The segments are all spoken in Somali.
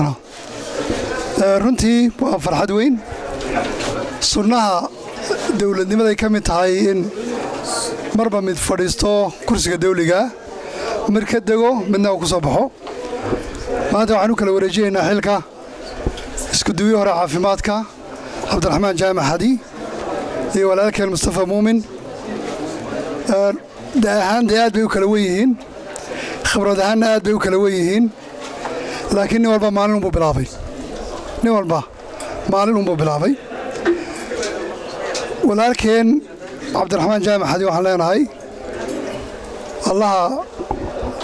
khaldana runtii waa farxad weyn sunnaha dawladnimaday ka mid tahay in marba mid fadhiisto kursiga dawliga mar ka dego midna uu ku soo baxo maanta waxaan u kala wareejinaynaa xilka isku duwi hore caafimaadka cabdiraxmaan jaamac hadi iyo walaalkeen mustafa muumin ahaan dee aad bay u kala wen yihiin khibrad ahaanna aad bay u kala wen yihiin laakiin nin walba maalin unbuu bilaabay walaalkeen cabdiraxmaan jaamac hadi waxaan leenahay allaha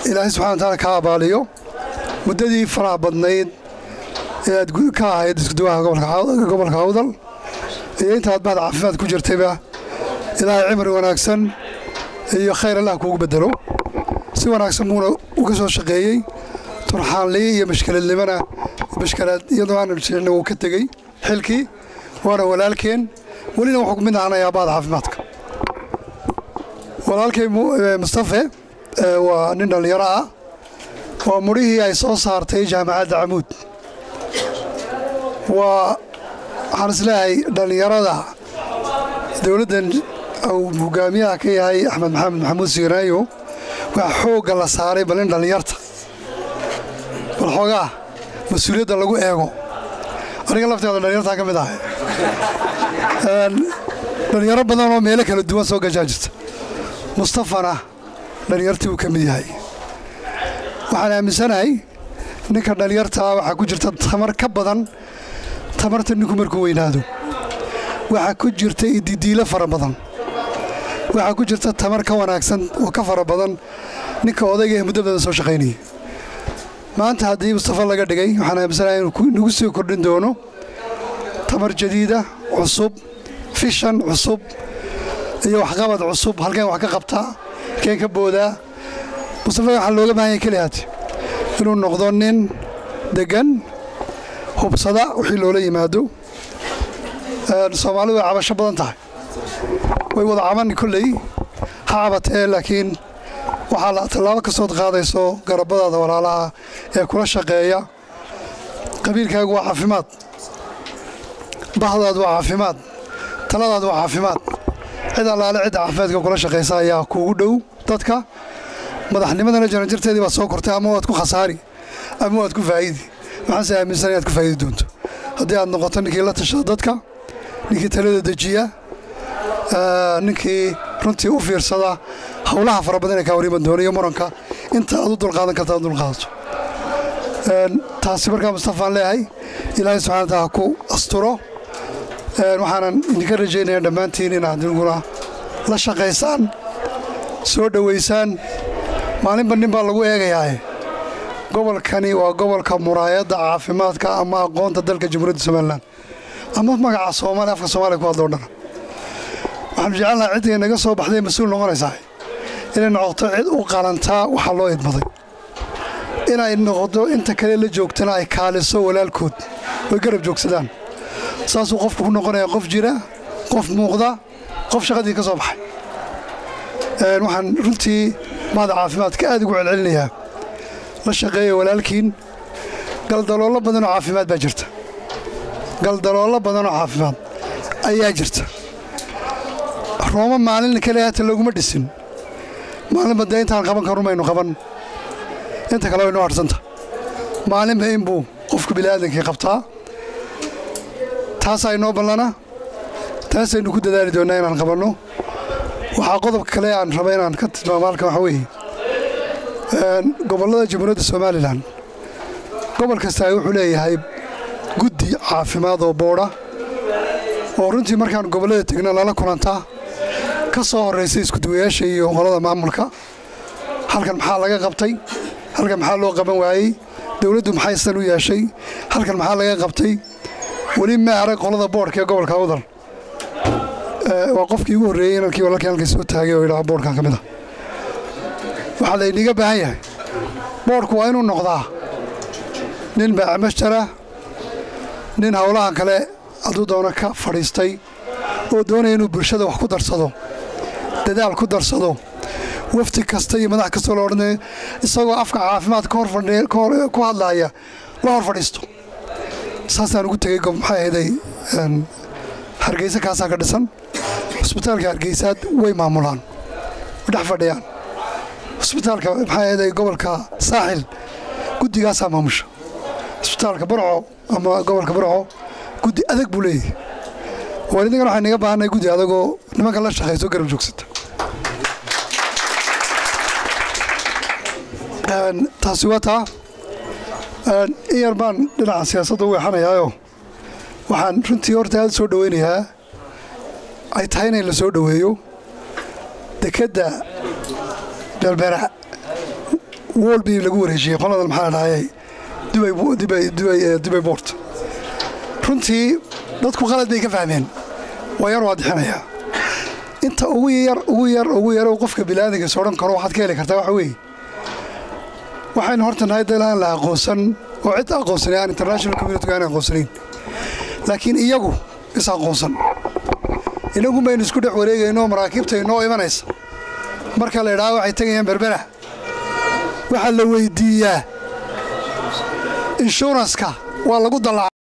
ilaahay subxana wa taala ka abaaliyo muddadii faraha badnayd ee aad ka ahayd iskuduwaha gobolka awdal iyo intaad bahda caafimaad ku jirtayba ilaahay cimri wanaagsan iyo khayr allah kuugu bedelo si wanaagsan buuna uga soo shaqeeyey turxaanliyi iyo mashkalaad iyadoo aanan jeclin uu ka tegey xilkii waana walaalkeen welina wuxuu mid ahanayaa bahda caafimaadka walaalkay mustafe waa nin dhallinyaro ah waa mudhihii ay soo saartay jaamacadda camuud waxaan isleeyahay dhallinyarada dowladdan uu hogaamiyaha ka yahay axmed maxamed maxamuud siiraayo waa xoogga la saaray bal in dhallinyarta bal xoogaa mas-uuliyadda lagu eego aniga lafteeda dhallinyartaa ka mid ahay dhallinyaro badan oo meelo kala duwan soo gashaa jirta mustafana dhallinyartii uu ka mid yahay waxaan aaminsanahay ninka dhallinyartaa waxaa ku jirta tamar ka badan tamarta ninku markuu weynaado waxaa ku jirta ididiilo fara badan waxaa ku jirta tamar ka wanaagsan oo ka fara badan ninka odayga ee muddo badan soo shaqaynayay maanta haddii mustafa laga dhigay waxaan aaminsanahay inuu nagu sii kordhin doono tamar jadiida cusub fishan cusub iyo waxqabad cusub halkeen wax ka qabtaa halkeen ka boodaa mustafa waxaa looga baahan yahay keliyaati inuu noqdo nin degan hubsada wixii loola yimaado soomaalidu way cabasho badan tahay way wada caban kolley ha cabatee laakiin waxaa la tallaabo kastood qaadayso garabadaada walaalaha ee kula shaqeeya qabiilkaagu waa caafimaad bahdaadu waa caafimaad taladaadu waa caafimaad cid allaale cidda caafimaadka kula shaqaysa ayaa kuugu dhow dadka madaxnimadana jaranjarteedii baad soo kortay ama waad ku khasaari ama waad ku faa'idi waxaanse aaminsan inaad ku faa'idi doonto haddii aad noqoto ninkii la tashada dadka ninkii talada dejiya ninkii runtii u fiirsada howlaha fara badan ee kaa hor iman doona iyo muranka inta aad u dulqaadan karta aad dulqaadato taasi markaa mustafaan leeyahay ilaahay subxana wa taala ku asturo waxaanan idinka rajaynaya dhammaantiin inaad idiguna la shaqaysaan soo dhowaysaan maalinba nin baa lagu eegayaae gobolkani waa gobolka muraayadda caafimaadka ama aqoonta dalka jamhuuriyadda somalilan ama magaca soomaaliya afka soomaaliya ku hadloo dhan waxaanu jecelnaha ciddii naga soo baxday mas-uul noqonaysaa inay noqoto cid u qalantaa waxaa loo idmaday inay noqoto inta kale la joogtana ay kaaliso walaalkood way garab joogsadaan saasuu qofku ku noqonaya qof jira qof muuqda qof shaqadii ka soo baxay waxaan runtii mahada caafimaadka aad ugu celcelinayaa la shaqeeya walaalkiin galdaloollo badanoo caafimaad baa jirta galdaloollo badanoo caafimaad ayaa jirta rooma maalin kale hata laguma dhisin maalinba dee intaan qaban karun maynu qaban inta kale waynoo harsanta maalinba inbuu qofka bini'aadankii qabtaa taasaa inoo ballana taasaynu ku dadaali doonnaa inaan qabanno waxaa qodobka kale aan raba inaan ka tilmaamo halkan waxa weeye gobollada jamhuuriyadda somalilan gobol kastaa wuxuu leeyahay guddi caafimaad oo boodha oo runtii markaan gobollada tegna lala kulantaa ka soo horraysay iskuduwayaasha iyo qolada maamulka halkan maxaa laga qabtay halkan maxaa loo qaban waayey dawladdu maxay san u yeeshay halkan maxaa laga qabtay weli ma arag qolada boodhka ee gobolka awdal waa qofkii ugu horreeyey inankii walaalkii halkay soo taagay oo yidhaha boodhkan ka mid ah waxaa layniga baahan yahay boodhku waa inuu noqdaa nin baacmashara nin howlahan kale hadduu doono ka fadhiistay oo doonaya inuu bulshada wax ku darsado dadaal ku darsado wafti kasta iyo madax kastoo la odhanaya isagoo afka caafimaad ku hadlaaya la hor fadhiisto saasaan ugu tegey maxay ahaday Hargeysa kaasaa ka dhisan isbitaalka Hargeysa way maamulaan dhex fadhiyaan isbitaalka maxay ahaday gobolka Saaxil guddigaasa maamusha isbitaalka Burco ama gobolka Burco guddi adag buu leeyahay waalidina waxay naga baahanay guddi adagoo nimanka la shaqeyso garab joogsata taasi waa taa iyarbaan dhinaca siyaasadda u weexanayaayo waxaan runtii horta aad soo dhaweynayaa ay tahay in la soo dhaweeyo dekada Berbera walbi lagu wareejiyay qolada maxaa la dhahay Dubai Port runtii dadku qalad bay ka fahmeen waa yar waadixinaya inta ugu yar oo qofka bilaadiga soo dhan karo waxaad ka heli kartaa waxa weeye waxaan horta nahay dalaan la aqoonsan oo cid aqoonsanayaan international community gaan aqoonsanin laakiin iyagu is aqoonsan inagu ma isku dhex wareegayno maraakiibta inoo imanaysa marka la yiraahdo waxay tagayaan Berbera waxa la weydiiyaa insurance-ka waa lagu dalaa